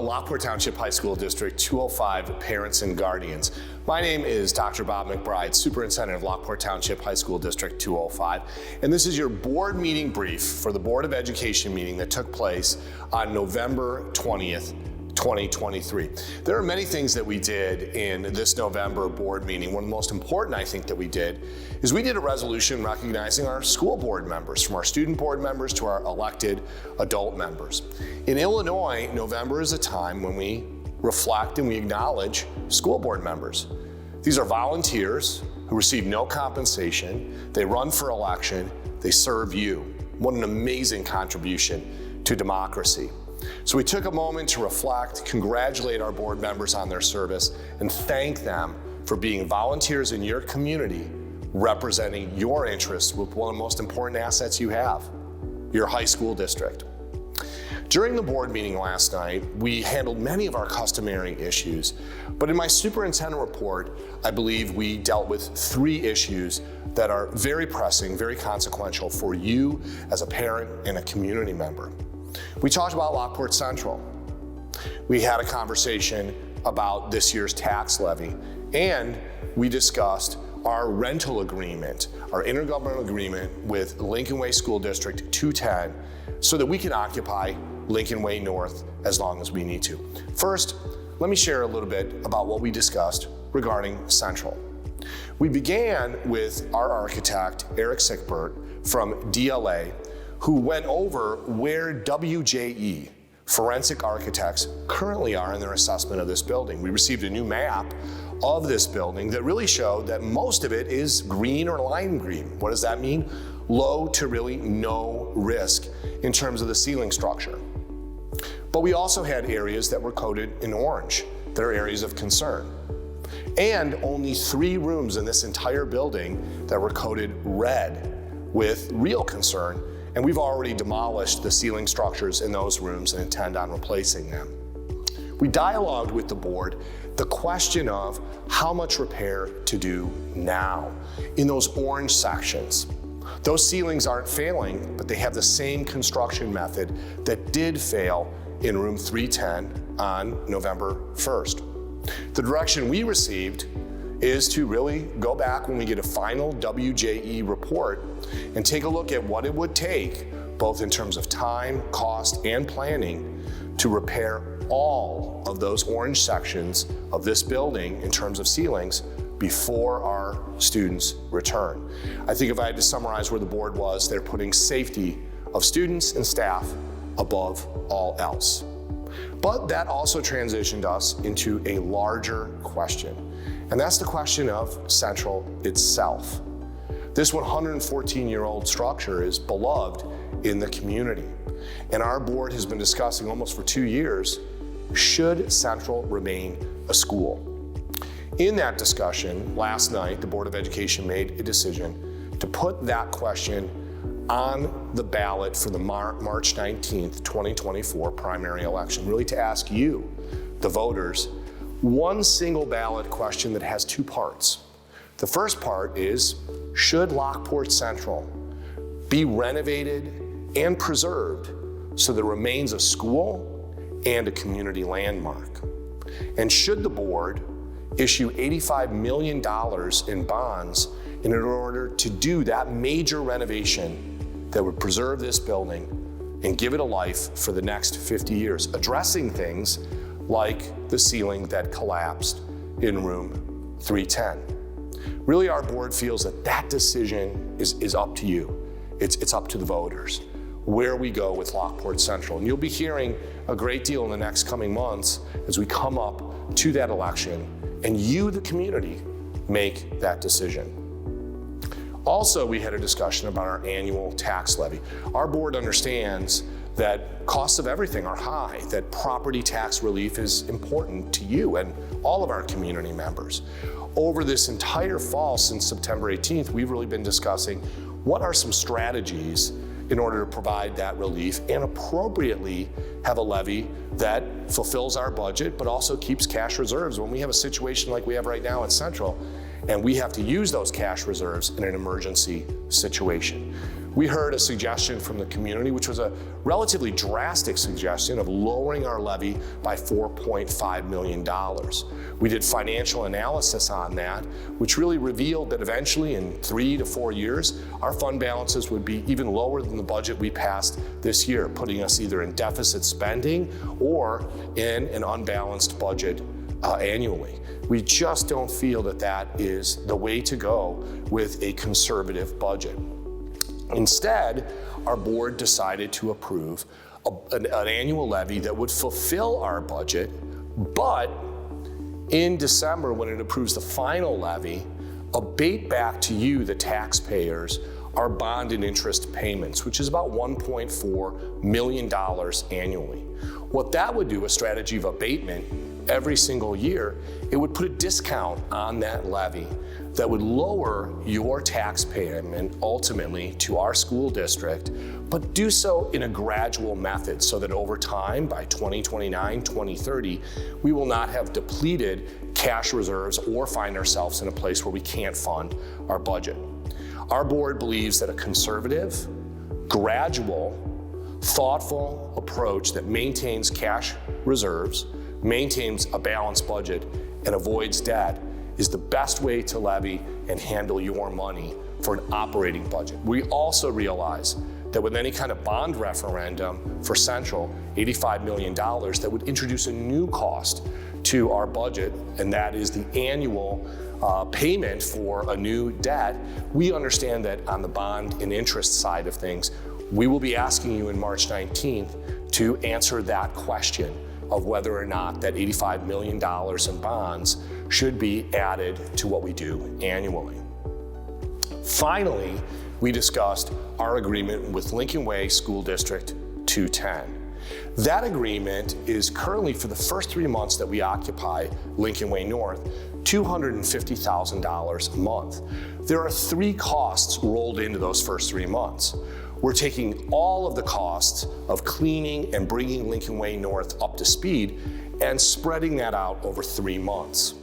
Lockport Township High School District 205 parents and guardians. My name is Dr. Bob McBride, Superintendent of Lockport Township High School District 205, and this is your board meeting brief for the Board of Education meeting that took place on November 20th, 2023. There are many things that we did in this November board meeting. One of the most important, I think, that we did is we did a resolution recognizing our school board members, from our student board members to our elected adult members. In Illinois, November is a time when we reflect and we acknowledge school board members. These are volunteers who receive no compensation, they run for election, they serve you. What an amazing contribution to democracy. So we took a moment to reflect, congratulate our board members on their service, and thank them for being volunteers in your community, representing your interests with one of the most important assets you have, your high school district. During the board meeting last night, we handled many of our customary issues, but in my superintendent report, I believe we dealt with 3 issues that are very pressing, very consequential for you as a parent and a community member. We talked about Lockport Central. We had a conversation about this year's tax levy, and we discussed our rental agreement, our intergovernmental agreement with Lincoln Way School District 210, so that we can occupy Lincoln Way North as long as we need to. First, let me share a little bit about what we discussed regarding Central. We began with our architect, Eric Sickbert from DLA, who went over where WJE, forensic architects, currently are in their assessment of this building. We received a new map of this building that really showed that most of it is green or lime green. What does that mean? Low to really no risk in terms of the ceiling structure. But we also had areas that were coded in orange that are areas of concern. And only 3 rooms in this entire building that were coded red with real concern, and we've already demolished the ceiling structures in those rooms and intend on replacing them. We dialogued with the board the question of how much repair to do now in those orange sections. Those ceilings aren't failing, but they have the same construction method that did fail in room 310 on November 1st. The direction we received is to really go back when we get a final WJE report and take a look at what it would take, both in terms of time, cost, and planning, to repair all of those orange sections of this building in terms of ceilings before our students return. I think if I had to summarize where the board was, they're putting safety of students and staff above all else. But that also transitioned us into a larger question, and that's the question of Central itself. This 114-year-old structure is beloved in the community, and our board has been discussing almost for 2 years, should Central remain a school? In that discussion, last night, the Board of Education made a decision to put that question on the ballot for the March 19th, 2024 primary election, really to ask you, the voters, one single ballot question that has 2 parts. The first part is, should Lockport Central be renovated and preserved so that it remains a school and a community landmark? And should the board issue $85 million in bonds in order to do that major renovation that would preserve this building and give it a life for the next 50 years, addressing things like the ceiling that collapsed in room 310. Really, our board feels that that decision is up to you. It's up to the voters, where we go with Lockport Central. And you'll be hearing a great deal in the next coming months as we come up to that election and you, the community, make that decision. Also, we had a discussion about our annual tax levy. Our board understands that costs of everything are high, that property tax relief is important to you and all of our community members. Over this entire fall, since September 18th, we've really been discussing what are some strategies in order to provide that relief and appropriately have a levy that fulfills our budget, but also keeps cash reserves when we have a situation like we have right now at Central, and we have to use those cash reserves in an emergency situation. We heard a suggestion from the community, which was a relatively drastic suggestion of lowering our levy by $4.5 million. We did financial analysis on that, which really revealed that eventually in 3 to 4 years, our fund balances would be even lower than the budget we passed this year, putting us either in deficit spending or in an unbalanced budget annually. We just don't feel that that is the way to go with a conservative budget. Instead, our board decided to approve an annual levy that would fulfill our budget, but in December, when it approves the final levy, abate back to you, the taxpayers, our bond and interest payments, which is about $1.4 million annually. What that would do, a strategy of abatement every single year, it would put a discount on that levy that would lower your tax payment ultimately to our school district, but do so in a gradual method so that over time, by 2029, 2030, we will not have depleted cash reserves or find ourselves in a place where we can't fund our budget. Our board believes that a conservative, gradual, thoughtful approach that maintains cash reserves, maintains a balanced budget, and avoids debt is the best way to levy and handle your money for an operating budget. We also realize that with any kind of bond referendum for Central, $85 million, that would introduce a new cost to our budget, and that is the annual payment for a new debt. We understand that on the bond and interest side of things, we will be asking you in March 19th to answer that question of whether or not that $85 million in bonds should be added to what we do annually. Finally, we discussed our agreement with Lincoln Way School District 210. That agreement is currently, for the first 3 months that we occupy Lincoln Way North, $250,000 a month. There are 3 costs rolled into those first 3 months. We're taking all of the costs of cleaning and bringing Lincoln Way North up to speed and spreading that out over 3 months.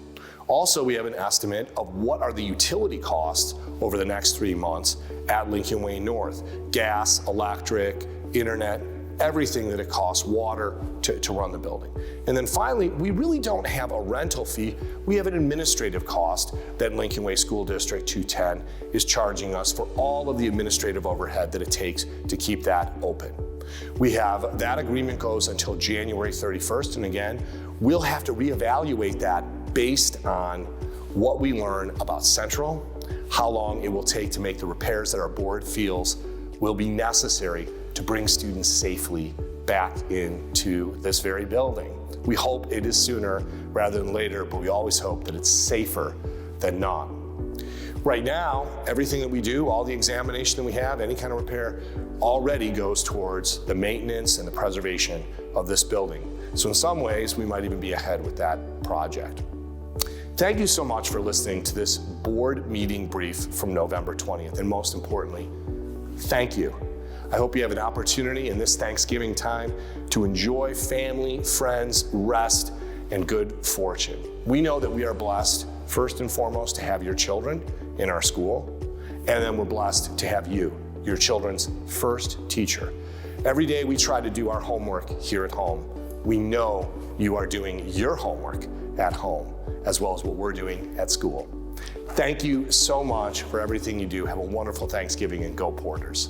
Also, we have an estimate of what are the utility costs over the next 3 months at Lincoln Way North: gas, electric, internet, everything that it costs, water to run the building. And then finally, we really don't have a rental fee. We have an administrative cost that Lincoln Way School District 210 is charging us for all of the administrative overhead that it takes to keep that open. We have, that agreement goes until January 31st, and again, we'll have to reevaluate that based on what we learn about Central, how long it will take to make the repairs that our board feels will be necessary to bring students safely back into this very building. We hope it is sooner rather than later, but we always hope that it's safer than not. Right now, everything that we do, all the examination that we have, any kind of repair, already goes towards the maintenance and the preservation of this building. So in some ways, we might even be ahead with that project. Thank you so much for listening to this board meeting brief from November 20th, and most importantly, thank you. I hope you have an opportunity in this Thanksgiving time to enjoy family, friends, rest, and good fortune. We know that we are blessed, first and foremost, to have your children in our school, and then we're blessed to have you, your children's first teacher. Every day we try to do our homework here at home. We know you are doing your homework at home, as well as what we're doing at school. Thank you so much for everything you do. Have a wonderful Thanksgiving, and go Porters.